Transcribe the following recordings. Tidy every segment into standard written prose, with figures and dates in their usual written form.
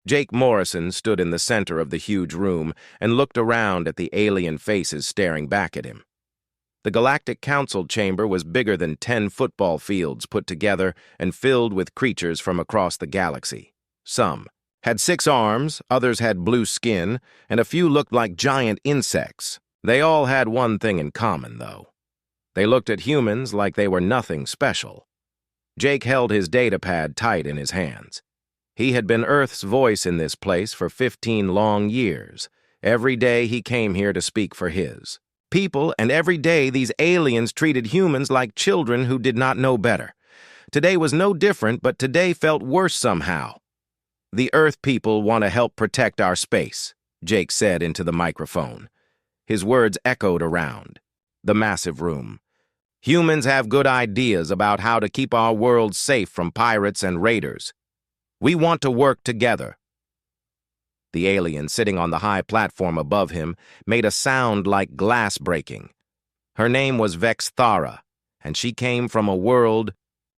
Jake Morrison stood in the center of the huge room and looked around at the alien faces staring back at him. The Galactic Council chamber was bigger than 10 football fields put together and filled with creatures from across the galaxy. Some had 6 arms, others had blue skin, and a few looked like giant insects. They all had one thing in common, though. They looked at humans like they were nothing special. Jake held his datapad tight in his hands. He had been Earth's voice in this place for 15 long years. Every day he came here to speak for his people, and every day these aliens treated humans like children who did not know better. Today was no different, but today felt worse somehow. "The Earth people want to help protect our space," Jake said into the microphone. His words echoed around the massive room. "Humans have good ideas about how to keep our world safe from pirates and raiders. We want to work together." The alien sitting on the high platform above him made a sound like glass breaking. Her name was Vex Thara, and she came from a world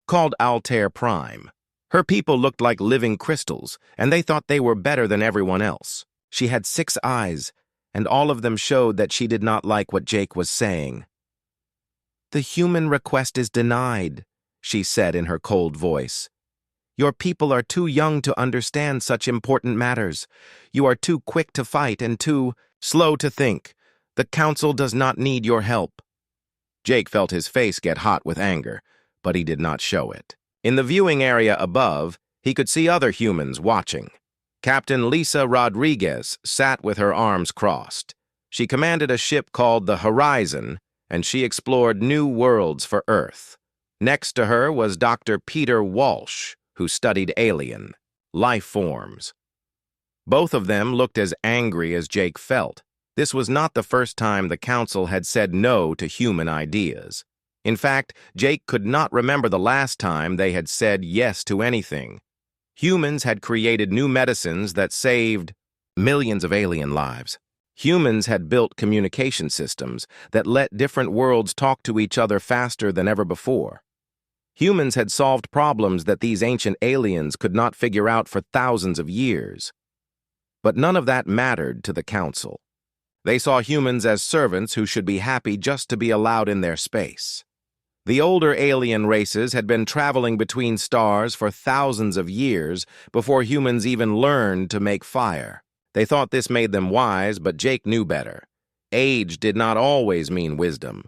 called Altair Prime. Her people looked like living crystals, and they thought they were better than everyone else. She had 6 eyes, and all of them showed that she did not like what Jake was saying. "The human request is denied," she said in her cold voice. "Your people are too young to understand such important matters. You are too quick to fight and too slow to think. The Council does not need your help." Jake felt his face get hot with anger, but he did not show it. In the viewing area above, he could see other humans watching. Captain Lisa Rodriguez sat with her arms crossed. She commanded a ship called the Horizon, and she explored new worlds for Earth. Next to her was Dr. Peter Walsh, who studied alien life forms. Both of them looked as angry as Jake felt. This was not the first time the Council had said no to human ideas. In fact, Jake could not remember the last time they had said yes to anything. Humans had created new medicines that saved millions of alien lives. Humans had built communication systems that let different worlds talk to each other faster than ever before. Humans had solved problems that these ancient aliens could not figure out for thousands of years. But none of that mattered to the Council. They saw humans as servants who should be happy just to be allowed in their space. The older alien races had been traveling between stars for thousands of years before humans even learned to make fire. They thought this made them wise, but Jake knew better. Age did not always mean wisdom.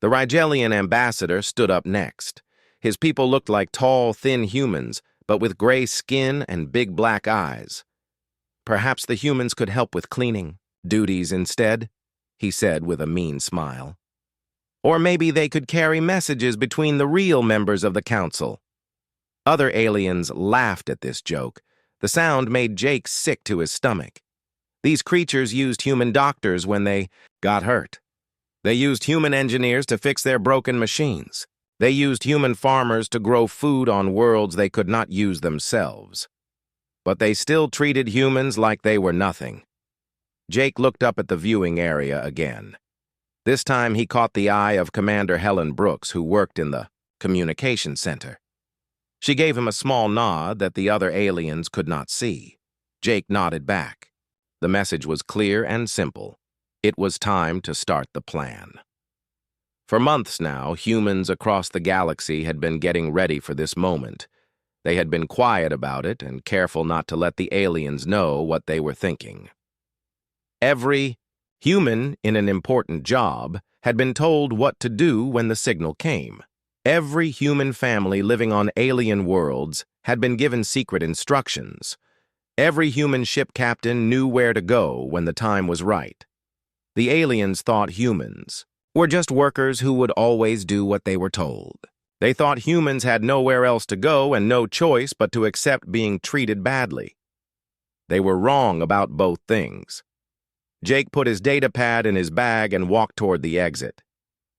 The Rigelian ambassador stood up next. His people looked like tall, thin humans, but with gray skin and big black eyes. "Perhaps the humans could help with cleaning duties instead," he said with a mean smile. "Or maybe they could carry messages between the real members of the Council." Other aliens laughed at this joke. The sound made Jake sick to his stomach. These creatures used human doctors when they got hurt. They used human engineers to fix their broken machines. They used human farmers to grow food on worlds they could not use themselves. But they still treated humans like they were nothing. Jake looked up at the viewing area again. This time he caught the eye of Commander Helen Brooks, who worked in the communication center. She gave him a small nod that the other aliens could not see. Jake nodded back. The message was clear and simple. It was time to start the plan. For months now, humans across the galaxy had been getting ready for this moment. They had been quiet about it and careful not to let the aliens know what they were thinking. Every human in an important job had been told what to do when the signal came. Every human family living on alien worlds had been given secret instructions. Every human ship captain knew where to go when the time was right. The aliens thought humans were just workers who would always do what they were told. They thought humans had nowhere else to go and no choice but to accept being treated badly. They were wrong about both things. Jake put his datapad in his bag and walked toward the exit.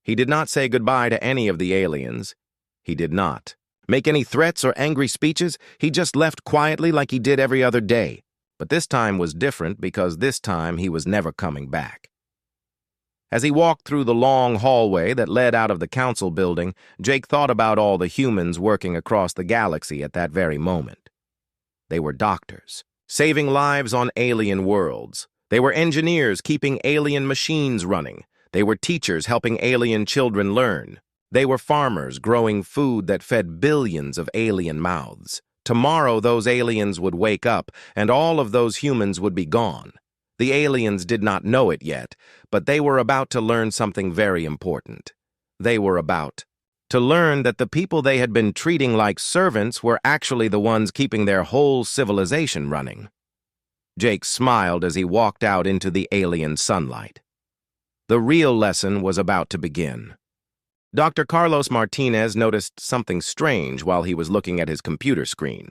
He did not say goodbye to any of the aliens. He did not make any threats or angry speeches. He just left quietly like he did every other day. But this time was different because this time he was never coming back. As he walked through the long hallway that led out of the council building, Jake thought about all the humans working across the galaxy at that very moment. They were doctors, saving lives on alien worlds. They were engineers keeping alien machines running. They were teachers helping alien children learn. They were farmers growing food that fed billions of alien mouths. Tomorrow, those aliens would wake up, and all of those humans would be gone. The aliens did not know it yet, but they were about to learn something very important. They were about to learn that the people they had been treating like servants were actually the ones keeping their whole civilization running. Jake smiled as he walked out into the alien sunlight. The real lesson was about to begin. Dr. Carlos Martinez noticed something strange while he was looking at his computer screen.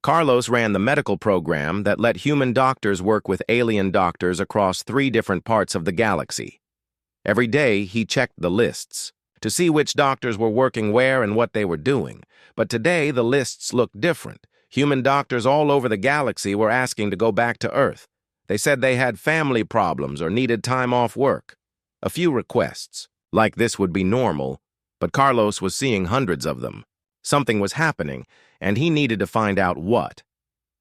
Carlos ran the medical program that let human doctors work with alien doctors across 3 different parts of the galaxy. Every day, he checked the lists to see which doctors were working where and what they were doing. But today, the lists looked different. Human doctors all over the galaxy were asking to go back to Earth. They said they had family problems or needed time off work. A few requests, like this would be normal, but Carlos was seeing hundreds of them. Something was happening, and he needed to find out what.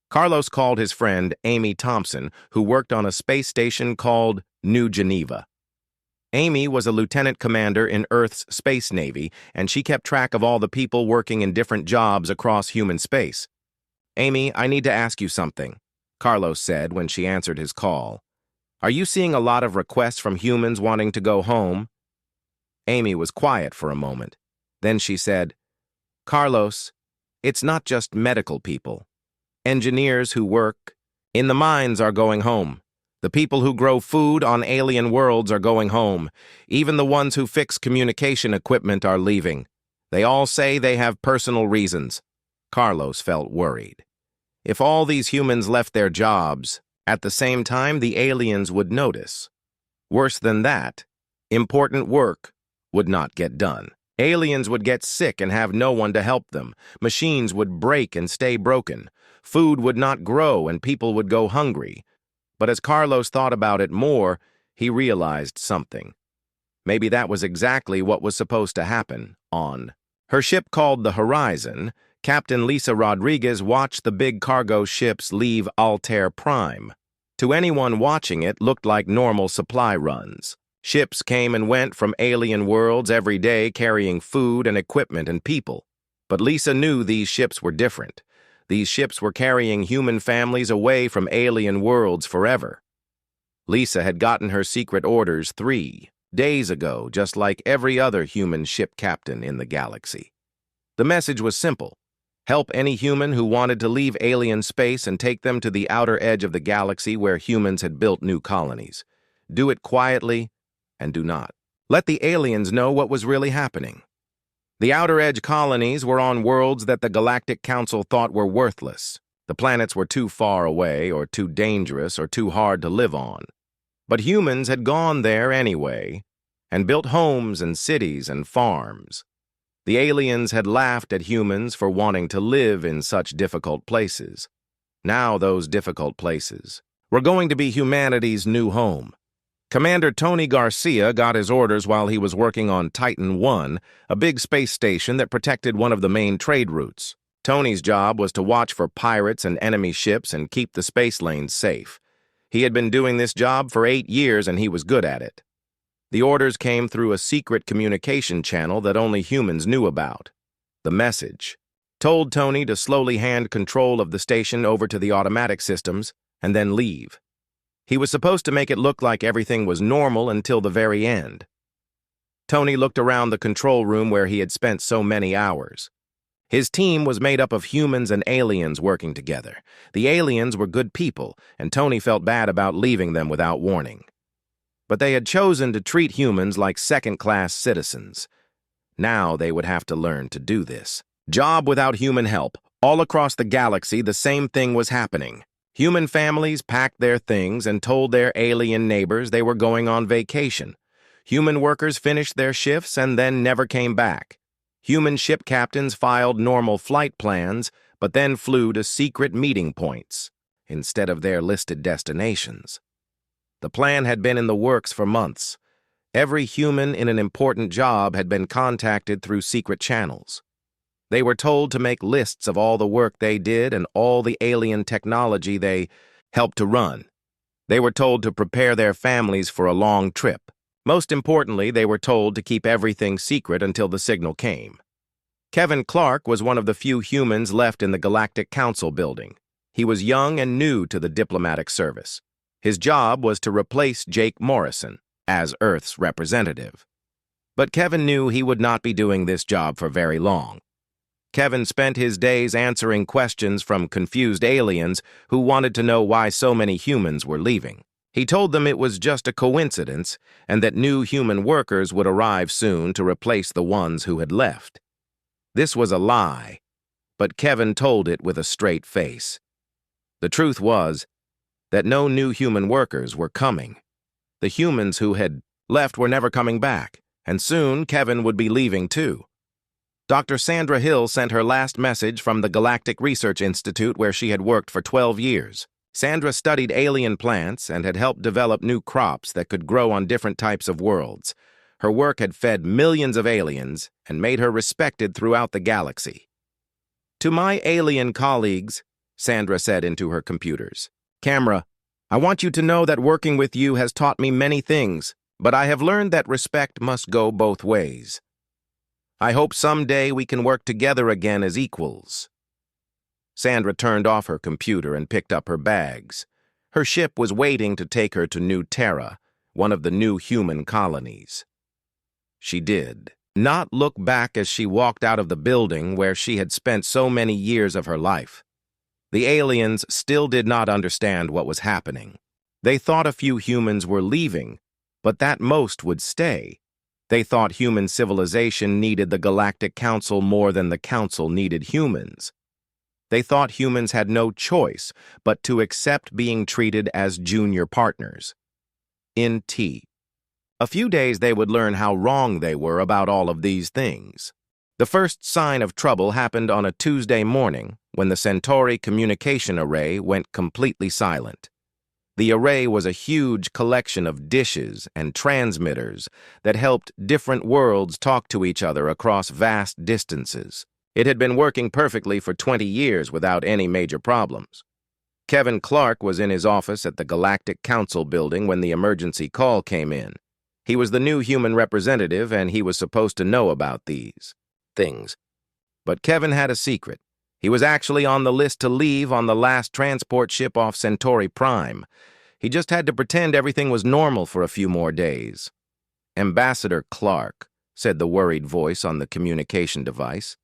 Carlos called his friend Amy Thompson, who worked on a space station called New Geneva. Amy was a lieutenant commander in Earth's Space Navy, and she kept track of all the people working in different jobs across human space. "Amy, I need to ask you something," Carlos said when she answered his call. "Are you seeing a lot of requests from humans wanting to go home?" Amy was quiet for a moment. Then she said, "Carlos, it's not just medical people. Engineers who work in the mines are going home. The people who grow food on alien worlds are going home. Even the ones who fix communication equipment are leaving. They all say they have personal reasons." Carlos felt worried. If all these humans left their jobs, at the same time the aliens would notice. Worse than that, important work would not get done. Aliens would get sick and have no one to help them. Machines would break and stay broken. Food would not grow and people would go hungry. But as Carlos thought about it more, he realized something. Maybe that was exactly what was supposed to happen on her ship called the Horizon. Captain Lisa Rodriguez watched the big cargo ships leave Altair Prime. To anyone watching it looked like normal supply runs. Ships came and went from alien worlds every day carrying food and equipment and people. But Lisa knew these ships were different. These ships were carrying human families away from alien worlds forever. Lisa had gotten her secret orders 3 days ago, just like every other human ship captain in the galaxy. The message was simple. Help any human who wanted to leave alien space and take them to the outer edge of the galaxy where humans had built new colonies. Do it quietly and do not let the aliens know what was really happening. The outer edge colonies were on worlds that the Galactic Council thought were worthless. The planets were too far away or too dangerous or too hard to live on. But humans had gone there anyway and built homes and cities and farms. The aliens had laughed at humans for wanting to live in such difficult places. Now those difficult places were going to be humanity's new home. Commander Tony Garcia got his orders while he was working on Titan 1, a big space station that protected one of the main trade routes. Tony's job was to watch for pirates and enemy ships and keep the space lanes safe. He had been doing this job for 8 years and he was good at it. The orders came through a secret communication channel that only humans knew about. The message told Tony to slowly hand control of the station over to the automatic systems and then leave. He was supposed to make it look like everything was normal until the very end. Tony looked around the control room where he had spent so many hours. His team was made up of humans and aliens working together. The aliens were good people, and Tony felt bad about leaving them without warning. But they had chosen to treat humans like second-class citizens. Now they would have to learn to do this. Job without human help. All across the galaxy, the same thing was happening. Human families packed their things and told their alien neighbors they were going on vacation. Human workers finished their shifts and then never came back. Human ship captains filed normal flight plans, but then flew to secret meeting points instead of their listed destinations. The plan had been in the works for months. Every human in an important job had been contacted through secret channels. They were told to make lists of all the work they did and all the alien technology they helped to run. They were told to prepare their families for a long trip. Most importantly, they were told to keep everything secret until the signal came. Kevin Clark was one of the few humans left in the Galactic Council building. He was young and new to the diplomatic service. His job was to replace Jake Morrison as Earth's representative. But Kevin knew he would not be doing this job for very long. Kevin spent his days answering questions from confused aliens who wanted to know why so many humans were leaving. He told them it was just a coincidence and that new human workers would arrive soon to replace the ones who had left. This was a lie, but Kevin told it with a straight face. The truth was that no new human workers were coming. The humans who had left were never coming back, and soon Kevin would be leaving too. Dr. Sandra Hill sent her last message from the Galactic Research Institute where she had worked for 12 years. Sandra studied alien plants and had helped develop new crops that could grow on different types of worlds. Her work had fed millions of aliens and made her respected throughout the galaxy. "To my alien colleagues," Sandra said into her computers, "Camera, I want you to know that working with you has taught me many things, but I have learned that respect must go both ways. I hope someday we can work together again as equals." Sandra turned off her computer and picked up her bags. Her ship was waiting to take her to New Terra, one of the new human colonies. She did not look back as she walked out of the building where she had spent so many years of her life. The aliens still did not understand what was happening. They thought a few humans were leaving, but that most would stay. They thought human civilization needed the Galactic Council more than the Council needed humans. They thought humans had no choice but to accept being treated as junior partners. In T. A few days they would learn how wrong they were about all of these things. The first sign of trouble happened on a Tuesday morning when the Centauri communication array went completely silent. The array was a huge collection of dishes and transmitters that helped different worlds talk to each other across vast distances. It had been working perfectly for 20 years without any major problems. Kevin Clark was in his office at the Galactic Council building when the emergency call came in. He was the new human representative and he was supposed to know about these things. But Kevin had a secret. He was actually on the list to leave on the last transport ship off Centauri Prime. He just had to pretend everything was normal for a few more days. "Ambassador Clark," said the worried voice on the communication device,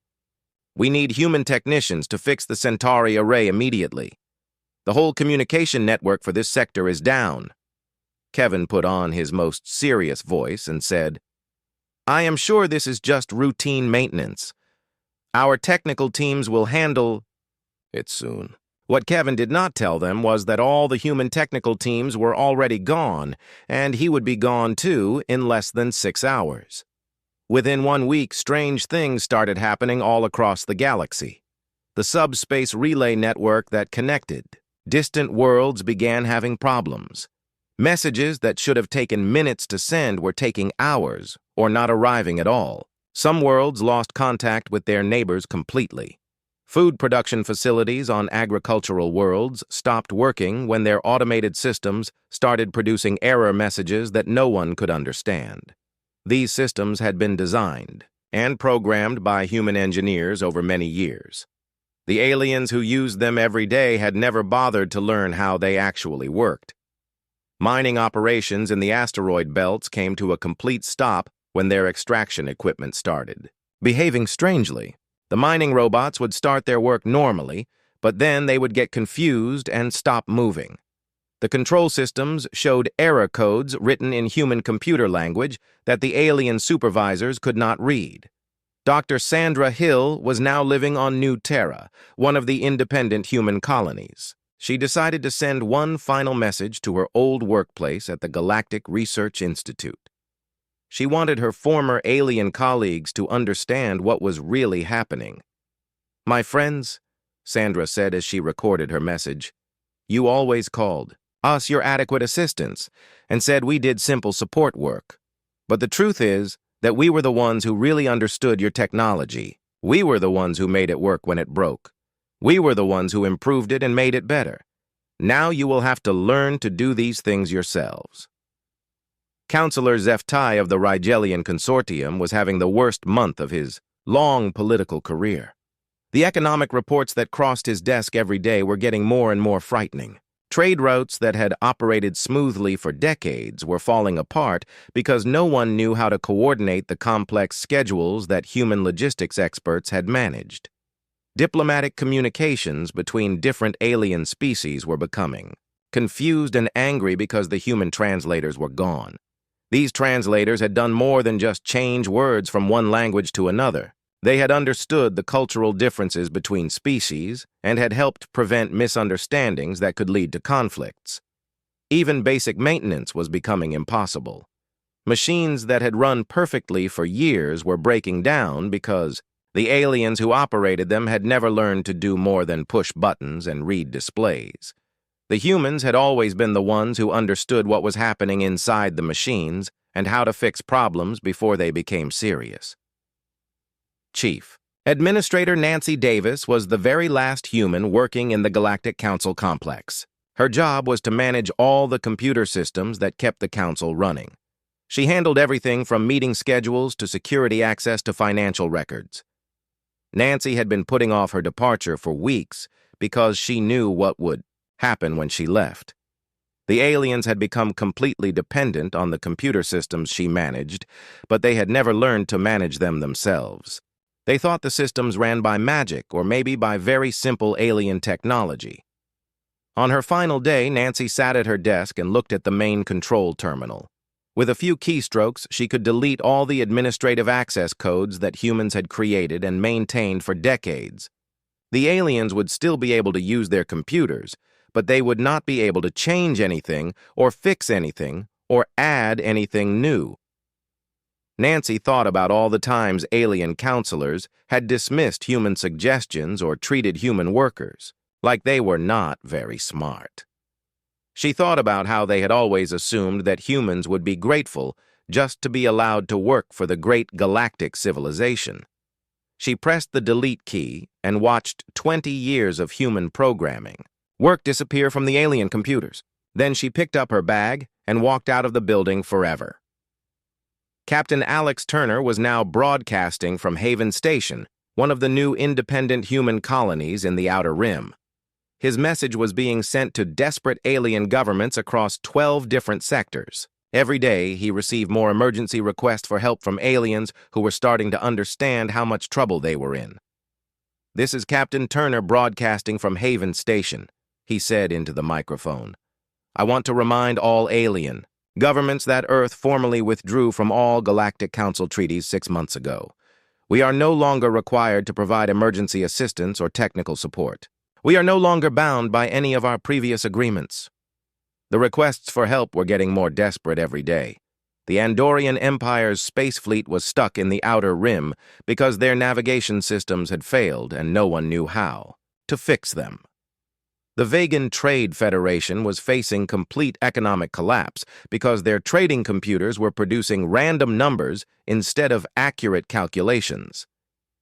"we need human technicians to fix the Centauri array immediately. The whole communication network for this sector is down." Kevin put on his most serious voice and said, "I am sure this is just routine maintenance. Our technical teams will handle it soon." What Kevin did not tell them was that all the human technical teams were already gone, and he would be gone too in less than 6 hours. Within 1 week, strange things started happening all across the galaxy. The subspace relay network that connected distant worlds began having problems. Messages that should have taken minutes to send were taking hours or not arriving at all. Some worlds lost contact with their neighbors completely. Food production facilities on agricultural worlds stopped working when their automated systems started producing error messages that no one could understand. These systems had been designed and programmed by human engineers over many years. The aliens who used them every day had never bothered to learn how they actually worked. Mining operations in the asteroid belts came to a complete stop when their extraction equipment started behaving strangely. The mining robots would start their work normally, but then they would get confused and stop moving. The control systems showed error codes written in human computer language that the alien supervisors could not read. Dr. Sandra Hill was now living on New Terra, one of the independent human colonies. She decided to send one final message to her old workplace at the Galactic Research Institute. She wanted her former alien colleagues to understand what was really happening. "My friends," Sandra said as she recorded her message, "you always called us your adequate assistants and said we did simple support work. But the truth is that we were the ones who really understood your technology. We were the ones who made it work when it broke. We were the ones who improved it and made it better. Now you will have to learn to do these things yourselves. Counselor Zeftai of the Rigelian Consortium was having the worst month of his long political career. The economic reports that crossed his desk every day were getting more and more frightening. Trade routes that had operated smoothly for decades were falling apart because no one knew how to coordinate the complex schedules that human logistics experts had managed. Diplomatic communications between different alien species were becoming confused and angry because the human translators were gone. These translators had done more than just change words from one language to another. They had understood the cultural differences between species and had helped prevent misunderstandings that could lead to conflicts. Even basic maintenance was becoming impossible. Machines that had run perfectly for years were breaking down because the aliens who operated them had never learned to do more than push buttons and read displays. The humans had always been the ones who understood what was happening inside the machines and how to fix problems before they became serious. Chief. Administrator Nancy Davis was the very last human working in the Galactic Council complex. Her job was to manage all the computer systems that kept the council running. She handled everything from meeting schedules to security access to financial records. Nancy had been putting off her departure for weeks because she knew what would happen when she left. The aliens had become completely dependent on the computer systems she managed, but they had never learned to manage them themselves. They thought the systems ran by magic or maybe by very simple alien technology. On her final day, Nancy sat at her desk and looked at the main control terminal. With a few keystrokes, she could delete all the administrative access codes that humans had created and maintained for decades. The aliens would still be able to use their computers, but they would not be able to change anything or fix anything or add anything new. Nancy thought about all the times alien counselors had dismissed human suggestions or treated human workers like they were not very smart. She thought about how they had always assumed that humans would be grateful just to be allowed to work for the great galactic civilization. She pressed the delete key and watched 20 years of human programming. Work disappear from the alien computers. Then she picked up her bag and walked out of the building forever. Captain Alex Turner was now broadcasting from Haven Station, one of the new independent human colonies in the Outer Rim. His message was being sent to desperate alien governments across 12 different sectors. Every day, he received more emergency requests for help from aliens who were starting to understand how much trouble they were in. "This is Captain Turner broadcasting from Haven Station," he said into the microphone. "I want to remind all alien governments that Earth formally withdrew from all Galactic Council treaties 6 months ago. We are no longer required to provide emergency assistance or technical support. We are no longer bound by any of our previous agreements." The requests for help were getting more desperate every day. The Andorian Empire's space fleet was stuck in the Outer Rim because their navigation systems had failed and no one knew how to fix them. The Vegan Trade Federation was facing complete economic collapse because their trading computers were producing random numbers instead of accurate calculations.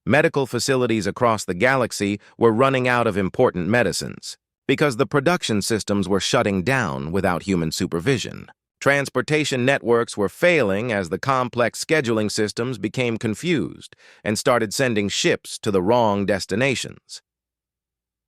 Medical facilities across the galaxy were running out of important medicines because the production systems were shutting down without human supervision. Transportation networks were failing as the complex scheduling systems became confused and started sending ships to the wrong destinations.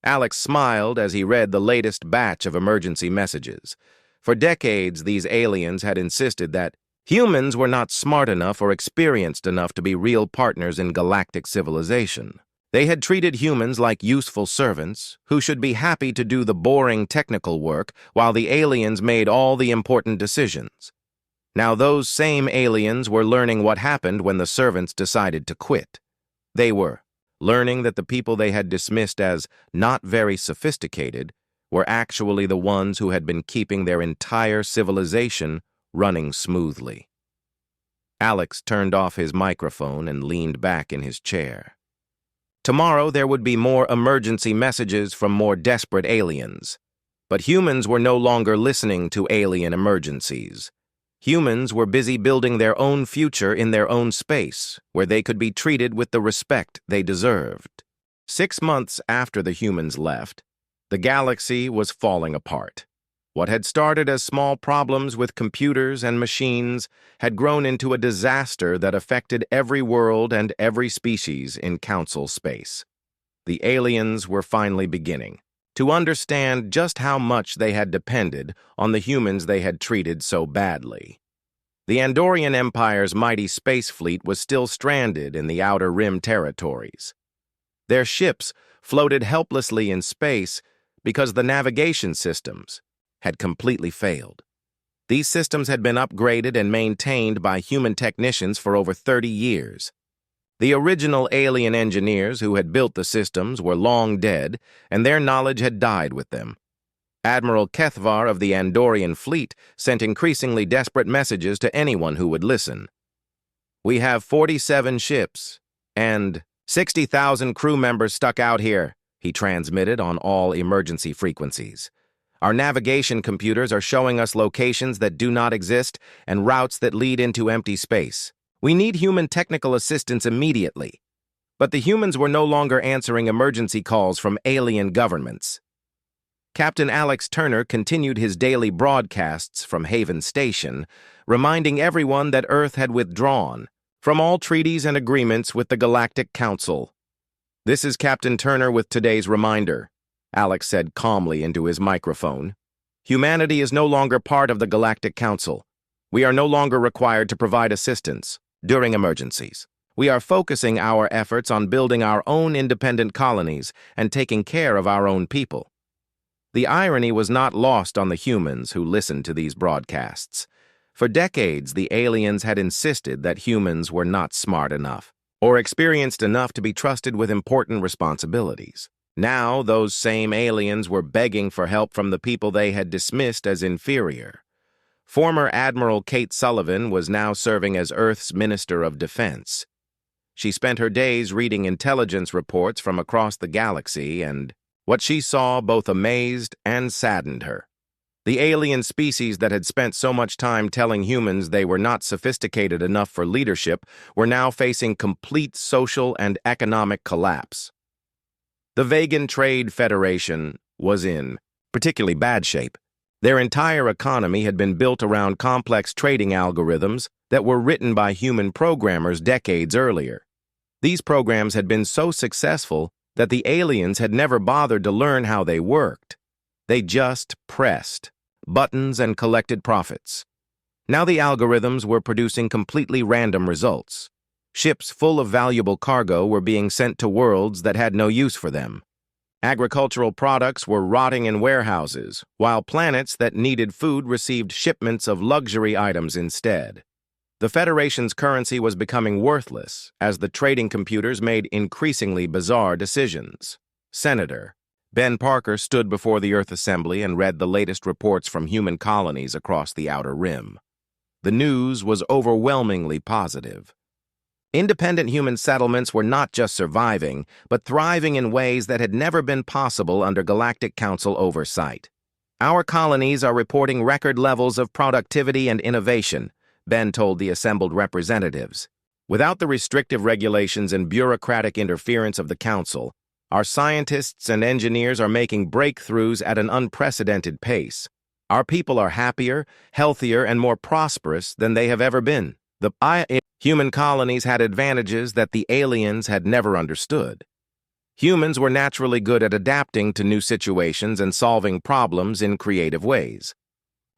Alex smiled as he read the latest batch of emergency messages. For decades, these aliens had insisted that humans were not smart enough or experienced enough to be real partners in galactic civilization. They had treated humans like useful servants who should be happy to do the boring technical work while the aliens made all the important decisions. Now those same aliens were learning what happened when the servants decided to quit. They were learning that the people they had dismissed as not very sophisticated were actually the ones who had been keeping their entire civilization running smoothly. Alex turned off his microphone and leaned back in his chair. Tomorrow there would be more emergency messages from more desperate aliens, but humans were no longer listening to alien emergencies. Humans were busy building their own future in their own space, where they could be treated with the respect they deserved. 6 months after the humans left, the galaxy was falling apart. What had started as small problems with computers and machines had grown into a disaster that affected every world and every species in Council space. The aliens were finally beginning to understand just how much they had depended on the humans they had treated so badly. The Andorian Empire's mighty space fleet was still stranded in the Outer Rim territories. Their ships floated helplessly in space because the navigation systems had completely failed. These systems had been upgraded and maintained by human technicians for over 30 years. The original alien engineers who had built the systems were long dead, and their knowledge had died with them. Admiral Kethvar of the Andorian fleet sent increasingly desperate messages to anyone who would listen. "We have 47 ships, and 60,000 crew members stuck out here," he transmitted on all emergency frequencies. "Our navigation computers are showing us locations that do not exist and routes that lead into empty space. We need human technical assistance immediately." But the humans were no longer answering emergency calls from alien governments. Captain Alex Turner continued his daily broadcasts from Haven Station, reminding everyone that Earth had withdrawn from all treaties and agreements with the Galactic Council. "This is Captain Turner with today's reminder," Alex said calmly into his microphone. "Humanity is no longer part of the Galactic Council. We are no longer required to provide assistance during emergencies. We are focusing our efforts on building our own independent colonies and taking care of our own people." The irony was not lost on the humans who listened to these broadcasts. For decades, the aliens had insisted that humans were not smart enough or experienced enough to be trusted with important responsibilities. Now, those same aliens were begging for help from the people they had dismissed as inferior. Former Admiral Kate Sullivan was now serving as Earth's Minister of Defense. She spent her days reading intelligence reports from across the galaxy, and what she saw both amazed and saddened her. The alien species that had spent so much time telling humans they were not sophisticated enough for leadership were now facing complete social and economic collapse. The Vegan Trade Federation was in particularly bad shape. Their entire economy had been built around complex trading algorithms that were written by human programmers decades earlier. These programs had been so successful that the aliens had never bothered to learn how they worked. They just pressed buttons and collected profits. Now the algorithms were producing completely random results. Ships full of valuable cargo were being sent to worlds that had no use for them. Agricultural products were rotting in warehouses, while planets that needed food received shipments of luxury items instead. The Federation's currency was becoming worthless as the trading computers made increasingly bizarre decisions. Senator Ben Parker stood before the Earth Assembly and read the latest reports from human colonies across the Outer Rim. The news was overwhelmingly positive. Independent human settlements were not just surviving, but thriving in ways that had never been possible under Galactic Council oversight. "Our colonies are reporting record levels of productivity and innovation," Ben told the assembled representatives. "Without the restrictive regulations and bureaucratic interference of the Council, our scientists and engineers are making breakthroughs at an unprecedented pace. Our people are happier, healthier, and more prosperous than they have ever been." The human colonies had advantages that the aliens had never understood. Humans were naturally good at adapting to new situations and solving problems in creative ways.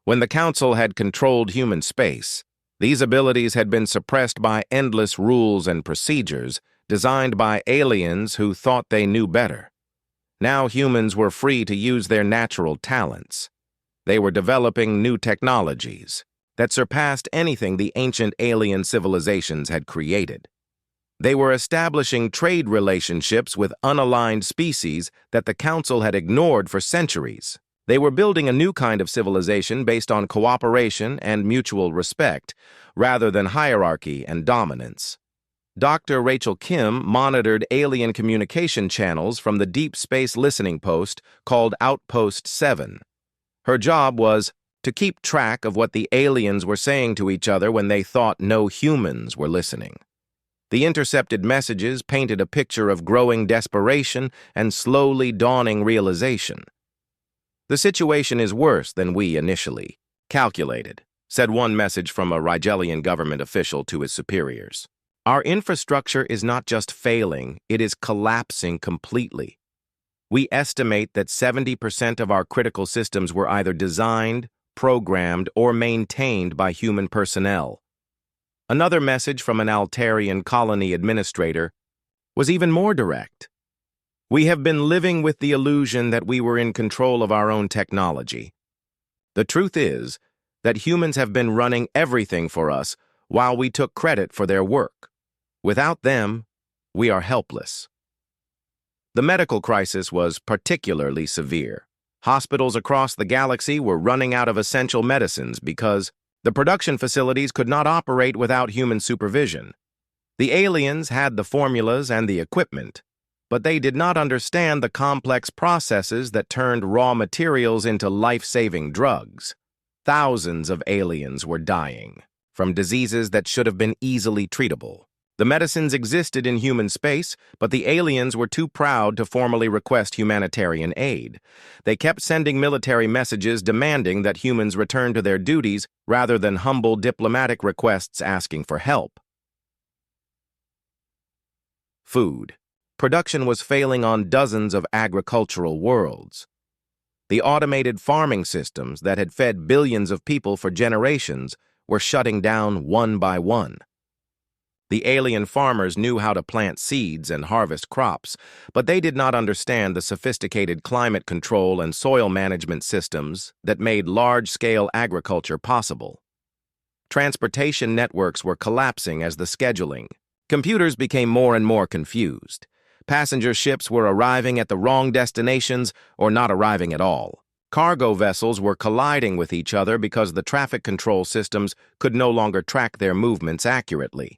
When the Council had controlled human space, these abilities had been suppressed by endless rules and procedures designed by aliens who thought they knew better. Now humans were free to use their natural talents. They were developing new technologies that surpassed anything the ancient alien civilizations had created. They were establishing trade relationships with unaligned species that the Council had ignored for centuries. They were building a new kind of civilization based on cooperation and mutual respect, rather than hierarchy and dominance. Dr. Rachel Kim monitored alien communication channels from the deep space listening post called Outpost 7. Her job was to keep track of what the aliens were saying to each other when they thought no humans were listening. The intercepted messages painted a picture of growing desperation and slowly dawning realization. "The situation is worse than we initially calculated," said one message from a Rigelian government official to his superiors. "Our infrastructure is not just failing, it is collapsing completely. We estimate that 70% of our critical systems were either designed, programmed, or maintained by human personnel." Another message from an Altarian colony administrator was even more direct. "We have been living with the illusion that we were in control of our own technology. The truth is that humans have been running everything for us while we took credit for their work. Without them, we are helpless." The medical crisis was particularly severe. Hospitals across the galaxy were running out of essential medicines because the production facilities could not operate without human supervision. The aliens had the formulas and the equipment, but they did not understand the complex processes that turned raw materials into life-saving drugs. Thousands of aliens were dying from diseases that should have been easily treatable. The medicines existed in human space, but the aliens were too proud to formally request humanitarian aid. They kept sending military messages demanding that humans return to their duties rather than humble diplomatic requests asking for help. Food. Production was failing on dozens of agricultural worlds. The automated farming systems that had fed billions of people for generations were shutting down one by one. The alien farmers knew how to plant seeds and harvest crops, but they did not understand the sophisticated climate control and soil management systems that made large-scale agriculture possible. Transportation networks were collapsing as the scheduling. Computers became more and more confused. Passenger ships were arriving at the wrong destinations or not arriving at all. Cargo vessels were colliding with each other because the traffic control systems could no longer track their movements accurately.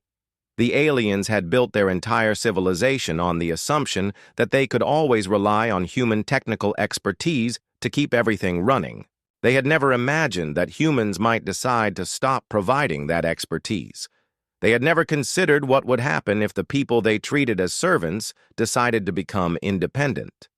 The aliens had built their entire civilization on the assumption that they could always rely on human technical expertise to keep everything running. They had never imagined that humans might decide to stop providing that expertise. They had never considered what would happen if the people they treated as servants decided to become independent.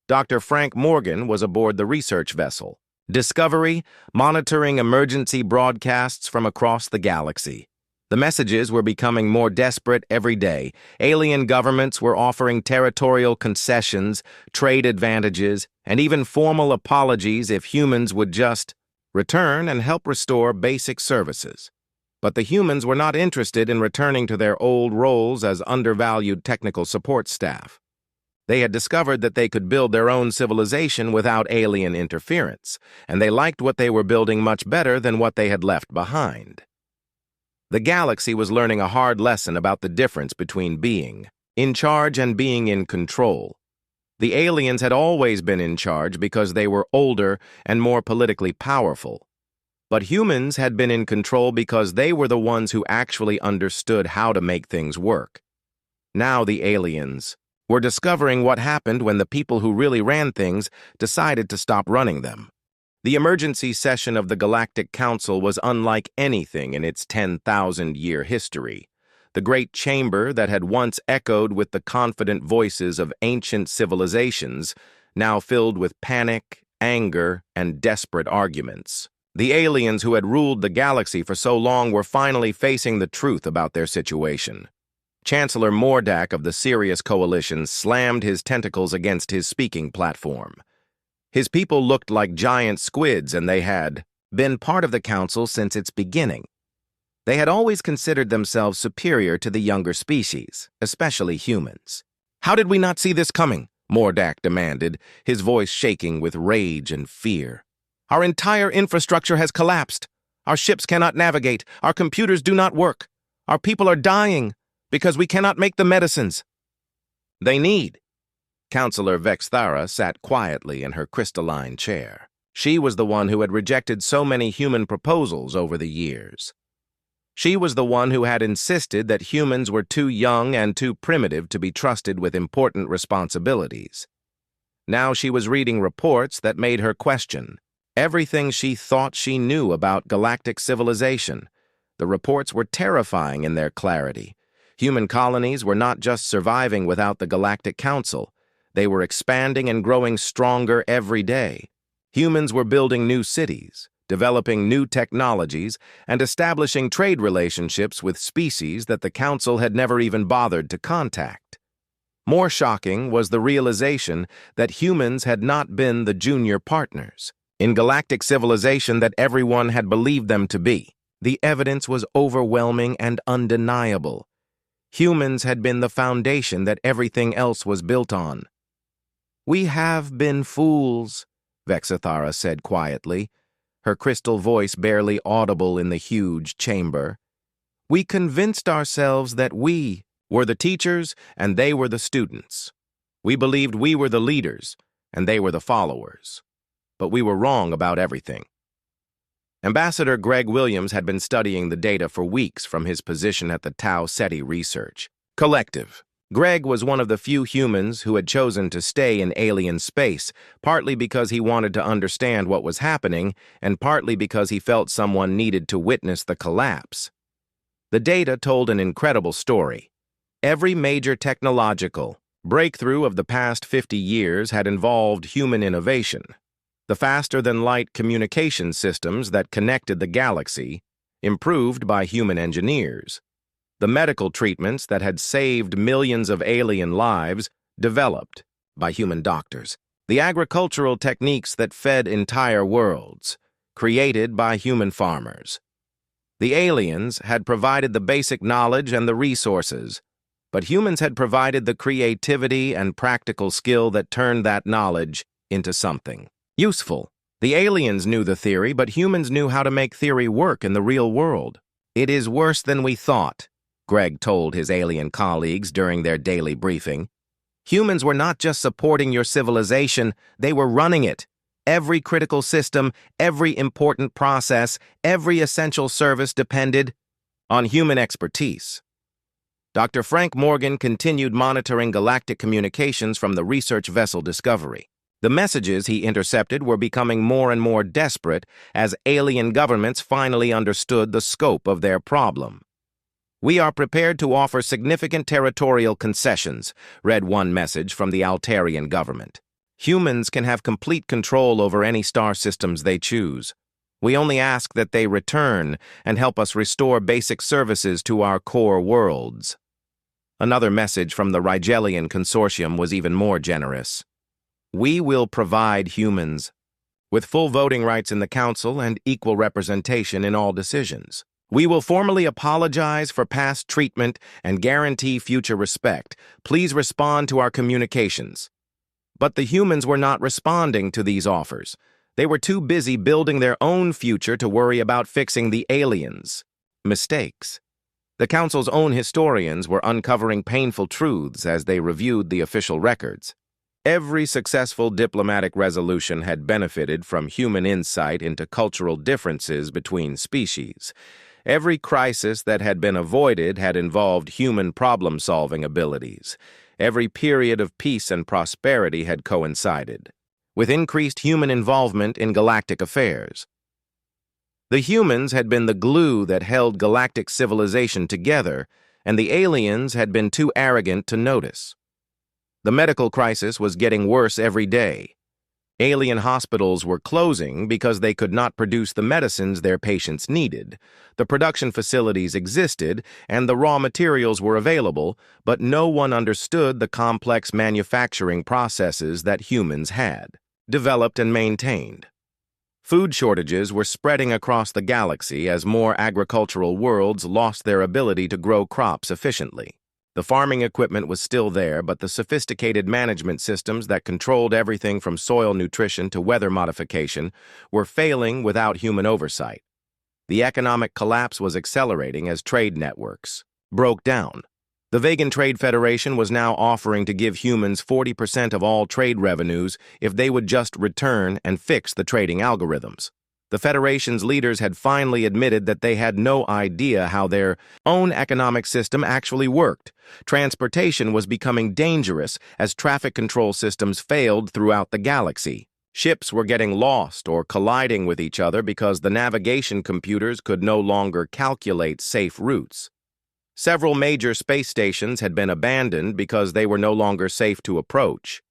Dr. Frank Morgan was aboard the research vessel, Discovery, monitoring emergency broadcasts from across the galaxy. The messages were becoming more desperate every day. Alien governments were offering territorial concessions, trade advantages, and even formal apologies if humans would just return and help restore basic services. But the humans were not interested in returning to their old roles as undervalued technical support staff. They had discovered that they could build their own civilization without alien interference, and they liked what they were building much better than what they had left behind. The galaxy was learning a hard lesson about the difference between being in charge and being in control. The aliens had always been in charge because they were older and more politically powerful. But humans had been in control because they were the ones who actually understood how to make things work. Now the aliens were discovering what happened when the people who really ran things decided to stop running them. The emergency session of the Galactic Council was unlike anything in its 10,000-year history. The great chamber that had once echoed with the confident voices of ancient civilizations, now filled with panic, anger, and desperate arguments. The aliens who had ruled the galaxy for so long were finally facing the truth about their situation. Chancellor Mordak of the Sirius Coalition slammed his tentacles against his speaking platform. His people looked like giant squids, and they had been part of the council since its beginning. They had always considered themselves superior to the younger species, especially humans. "How did we not see this coming?" Mordak demanded, his voice shaking with rage and fear. "Our entire infrastructure has collapsed. Our ships cannot navigate. Our computers do not work. Our people are dying because we cannot make the medicines they need." Counselor Vexthara sat quietly in her crystalline chair. She was the one who had rejected so many human proposals over the years. She was the one who had insisted that humans were too young and too primitive to be trusted with important responsibilities. Now she was reading reports that made her question Everything she thought she knew about galactic civilization. The reports were terrifying in their clarity. Human colonies were not just surviving without the Galactic Council. They were expanding and growing stronger every day. Humans were building new cities, developing new technologies, and establishing trade relationships with species that the Council had never even bothered to contact. More shocking was the realization that humans had not been the junior partners in galactic civilization that everyone had believed them to be. The evidence was overwhelming and undeniable. Humans had been the foundation that everything else was built on. "We have been fools," Vexithara said quietly, her crystal voice barely audible in the huge chamber. "We convinced ourselves that we were the teachers and they were the students. We believed we were the leaders and they were the followers. But we were wrong about everything." Ambassador Greg Williams had been studying the data for weeks from his position at the Tau Ceti Research Collective. Greg was one of the few humans who had chosen to stay in alien space, partly because he wanted to understand what was happening, and partly because he felt someone needed to witness the collapse. The data told an incredible story. Every major technological breakthrough of the past 50 years had involved human innovation. The faster-than-light communication systems that connected the galaxy, improved by human engineers. The medical treatments that had saved millions of alien lives, developed by human doctors. The agricultural techniques that fed entire worlds, created by human farmers. The aliens had provided the basic knowledge and the resources, but humans had provided the creativity and practical skill that turned that knowledge into something useful. The aliens knew the theory, but humans knew how to make theory work in the real world. "It is worse than we thought," Greg told his alien colleagues during their daily briefing. "Humans were not just supporting your civilization, they were running it. Every critical system, every important process, every essential service depended on human expertise." Dr. Frank Morgan continued monitoring galactic communications from the research vessel Discovery. The messages he intercepted were becoming more and more desperate as alien governments finally understood the scope of their problem. "We are prepared to offer significant territorial concessions," read one message from the Altarian government. "Humans can have complete control over any star systems they choose. We only ask that they return and help us restore basic services to our core worlds." Another message from the Rigelian Consortium was even more generous. "We will provide humans with full voting rights in the Council and equal representation in all decisions. We will formally apologize for past treatment and guarantee future respect. Please respond to our communications." But the humans were not responding to these offers. They were too busy building their own future to worry about fixing the aliens' mistakes. The Council's own historians were uncovering painful truths as they reviewed the official records. Every successful diplomatic resolution had benefited from human insight into cultural differences between species. Every crisis that had been avoided had involved human problem-solving abilities. Every period of peace and prosperity had coincided with increased human involvement in galactic affairs. The humans had been the glue that held galactic civilization together, and the aliens had been too arrogant to notice. The medical crisis was getting worse every day. Alien hospitals were closing because they could not produce the medicines their patients needed. The production facilities existed, and the raw materials were available, but no one understood the complex manufacturing processes that humans had developed and maintained. Food shortages were spreading across the galaxy as more agricultural worlds lost their ability to grow crops efficiently. The farming equipment was still there, but the sophisticated management systems that controlled everything from soil nutrition to weather modification were failing without human oversight. The economic collapse was accelerating as trade networks broke down. The Vegan Trade Federation was now offering to give humans 40% of all trade revenues if they would just return and fix the trading algorithms. The Federation's leaders had finally admitted that they had no idea how their own economic system actually worked. Transportation was becoming dangerous as traffic control systems failed throughout the galaxy. Ships were getting lost or colliding with each other because the navigation computers could no longer calculate safe routes. Several major space stations had been abandoned because they were no longer safe to approach.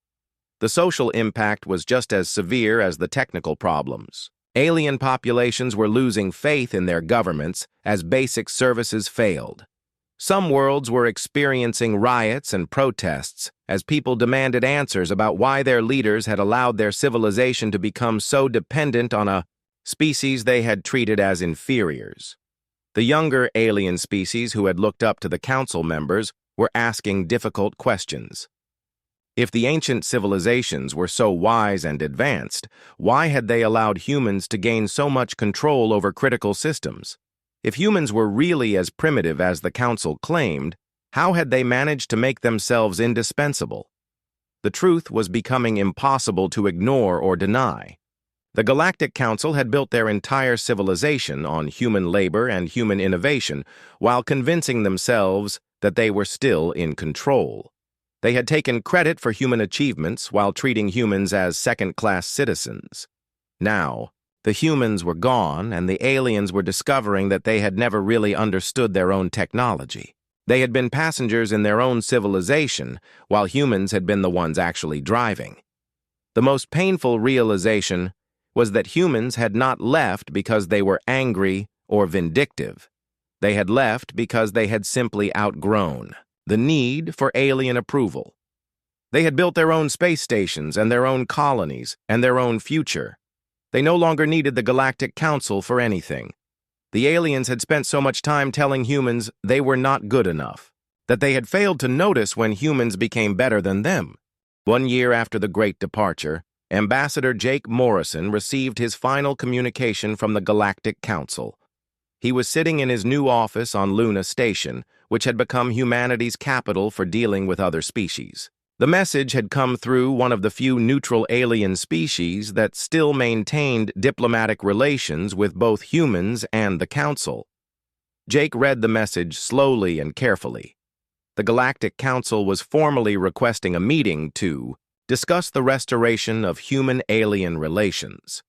The social impact was just as severe as the technical problems. Alien populations were losing faith in their governments as basic services failed. Some worlds were experiencing riots and protests as people demanded answers about why their leaders had allowed their civilization to become so dependent on a species they had treated as inferiors. The younger alien species who had looked up to the council members were asking difficult questions. If the ancient civilizations were so wise and advanced, why had they allowed humans to gain so much control over critical systems? If humans were really as primitive as the council claimed, how had they managed to make themselves indispensable? The truth was becoming impossible to ignore or deny. The Galactic Council had built their entire civilization on human labor and human innovation while convincing themselves that they were still in control. They had taken credit for human achievements while treating humans as second-class citizens. Now, the humans were gone, and the aliens were discovering that they had never really understood their own technology. They had been passengers in their own civilization, while humans had been the ones actually driving. The most painful realization was that humans had not left because they were angry or vindictive. They had left because they had simply outgrown the need for alien approval. They had built their own space stations and their own colonies and their own future. They no longer needed the Galactic Council for anything. The aliens had spent so much time telling humans they were not good enough, that they had failed to notice when humans became better than them. 1 year after the Great Departure, Ambassador Jake Morrison received his final communication from the Galactic Council. He was sitting in his new office on Luna Station, which had become humanity's capital for dealing with other species. The message had come through one of the few neutral alien species that still maintained diplomatic relations with both humans and the Council. Jake read the message slowly and carefully. The Galactic Council was formally requesting a meeting to discuss the restoration of human-alien relations.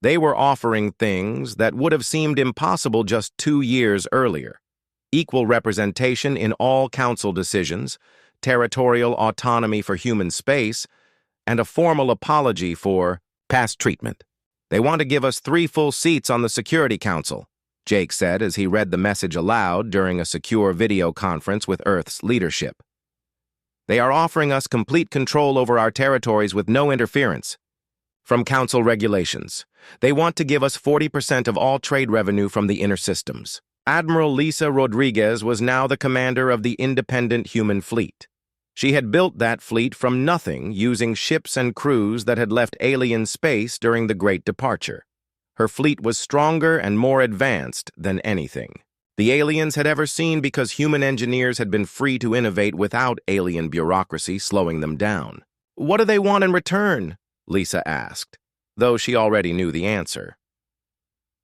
They were offering things that would have seemed impossible just 2 years earlier: equal representation in all Council decisions, territorial autonomy for human space, and a formal apology for past treatment. They want to give us 3 full seats on the Security Council, Jake said as he read the message aloud during a secure video conference with Earth's leadership. They are offering us complete control over our territories with no interference from Council regulations. They want to give us 40% of all trade revenue from the inner systems. Admiral Lisa Rodriguez was now the commander of the independent human fleet. She had built that fleet from nothing using ships and crews that had left alien space during the Great Departure. Her fleet was stronger and more advanced than anything the aliens had ever seen because human engineers had been free to innovate without alien bureaucracy slowing them down. "What do they want in return?" Lisa asked, though she already knew the answer.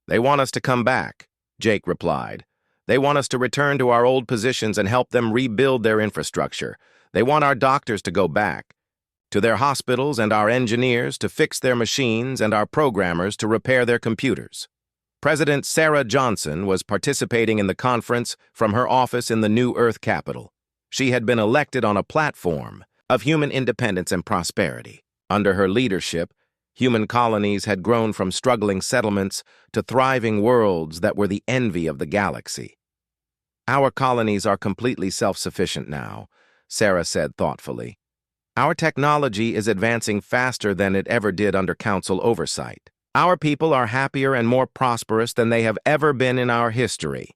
"They want us to come back," Jake replied. "They want us to return to our old positions and help them rebuild their infrastructure. They want our doctors to go back to their hospitals and our engineers to fix their machines and our programmers to repair their computers." President Sarah Johnson was participating in the conference from her office in the new Earth capital. She had been elected on a platform of human independence and prosperity. Under her leadership, human colonies had grown from struggling settlements to thriving worlds that were the envy of the galaxy. "Our colonies are completely self-sufficient now," Sarah said thoughtfully. "Our technology is advancing faster than it ever did under Council oversight. Our people are happier and more prosperous than they have ever been in our history.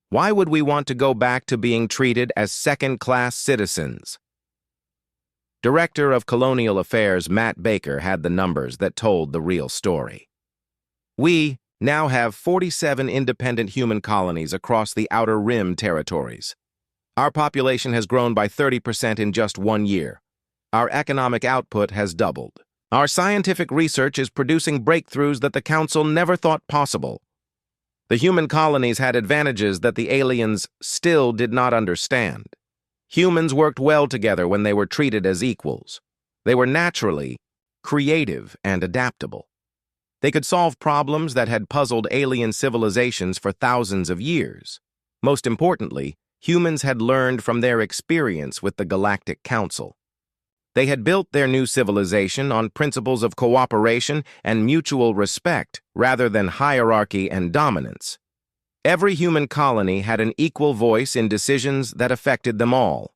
Why would we want to go back to being treated as second-class citizens?" Director of Colonial Affairs Matt Baker had the numbers that told the real story. "We now have 47 independent human colonies across the Outer Rim territories. Our population has grown by 30% in just 1 year. Our economic output has doubled. Our scientific research is producing breakthroughs that the Council never thought possible. The human colonies had advantages that the aliens still did not understand. Humans worked well together when they were treated as equals. They were naturally creative, and adaptable. They could solve problems that had puzzled alien civilizations for thousands of years. Most importantly, humans had learned from their experience with the Galactic Council. They had built their new civilization on principles of cooperation and mutual respect rather than hierarchy and dominance. Every human colony had an equal voice in decisions that affected them all.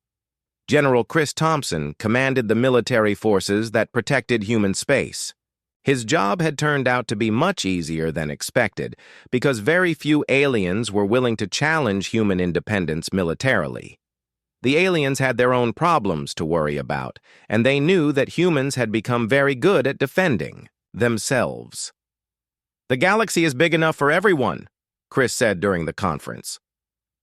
General Chris Thompson commanded the military forces that protected human space. His job had turned out to be much easier than expected because very few aliens were willing to challenge human independence militarily. The aliens had their own problems to worry about, and they knew that humans had become very good at defending themselves. "The galaxy is big enough for everyone," Chris said during the conference.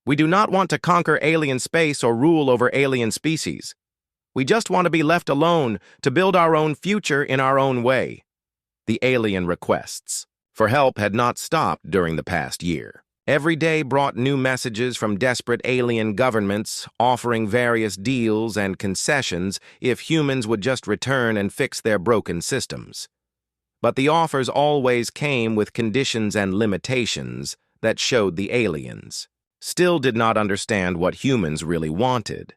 "We do not want to conquer alien space or rule over alien species. We just want to be left alone to build our own future in our own way." The alien requests for help had not stopped during the past year. Every day brought new messages from desperate alien governments offering various deals and concessions if humans would just return and fix their broken systems. But the offers always came with conditions and limitations that showed the aliens still did not understand what humans really wanted.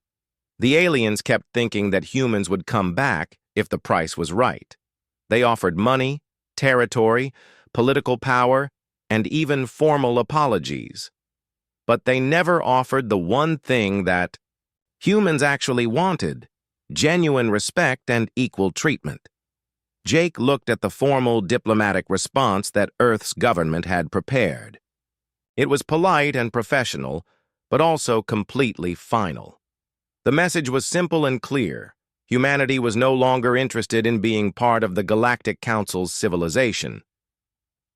The aliens kept thinking that humans would come back if the price was right. They offered money, territory, political power, and even formal apologies. But they never offered the one thing that humans actually wanted: genuine respect and equal treatment. Jake looked at the formal diplomatic response that Earth's government had prepared. It was polite and professional, but also completely final. The message was simple and clear. Humanity was no longer interested in being part of the Galactic Council's civilization.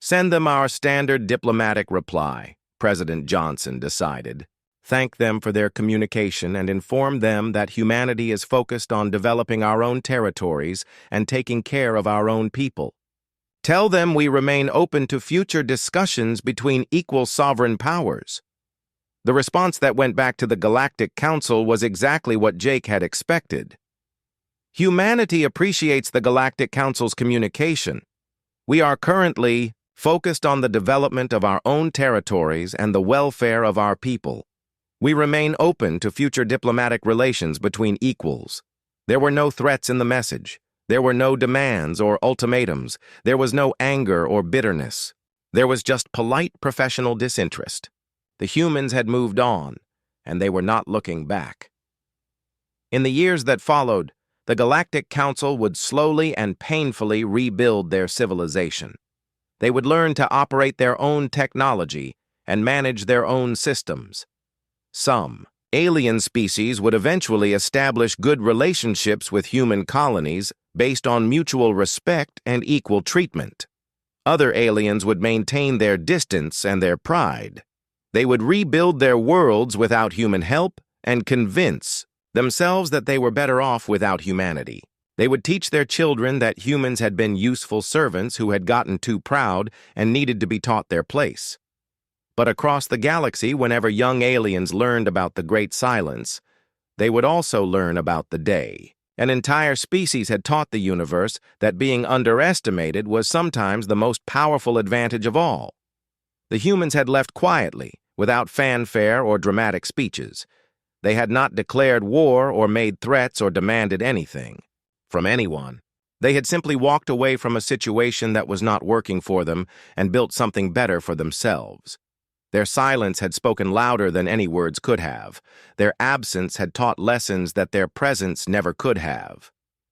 "Send them our standard diplomatic reply," President Johnson decided. "Thank them for their communication and inform them that humanity is focused on developing our own territories and taking care of our own people. Tell them we remain open to future discussions between equal sovereign powers." The response that went back to the Galactic Council was exactly what Jake had expected. "Humanity appreciates the Galactic Council's communication. We are currently focused on the development of our own territories and the welfare of our people. We remain open to future diplomatic relations between equals." There were no threats in the message. There were no demands or ultimatums. There was no anger or bitterness. There was just polite professional disinterest. The humans had moved on, and they were not looking back. In the years that followed, the Galactic Council would slowly and painfully rebuild their civilization. They would learn to operate their own technology and manage their own systems. Some alien species would eventually establish good relationships with human colonies based on mutual respect and equal treatment. Other aliens would maintain their distance and their pride. They would rebuild their worlds without human help and convince themselves that they were better off without humanity. They would teach their children that humans had been useful servants who had gotten too proud and needed to be taught their place. But across the galaxy, whenever young aliens learned about the Great Silence, they would also learn about the Day. An entire species had taught the universe that being underestimated was sometimes the most powerful advantage of all. The humans had left quietly, without fanfare or dramatic speeches. They had not declared war or made threats or demanded anything from anyone. They had simply walked away from a situation that was not working for them and built something better for themselves. Their silence had spoken louder than any words could have. Their absence had taught lessons that their presence never could have.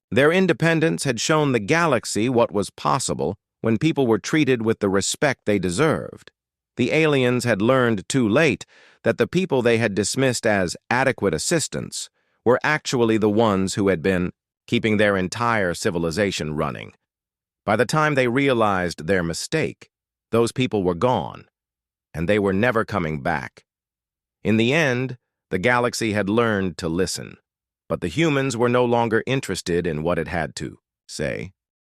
Their independence had shown the galaxy what was possible when people were treated with the respect they deserved. The aliens had learned too late that the people they had dismissed as adequate assistants were actually the ones who had been keeping their entire civilization running. By the time they realized their mistake, those people were gone, and they were never coming back. In the end, the galaxy had learned to listen, but the humans were no longer interested in what it had to say.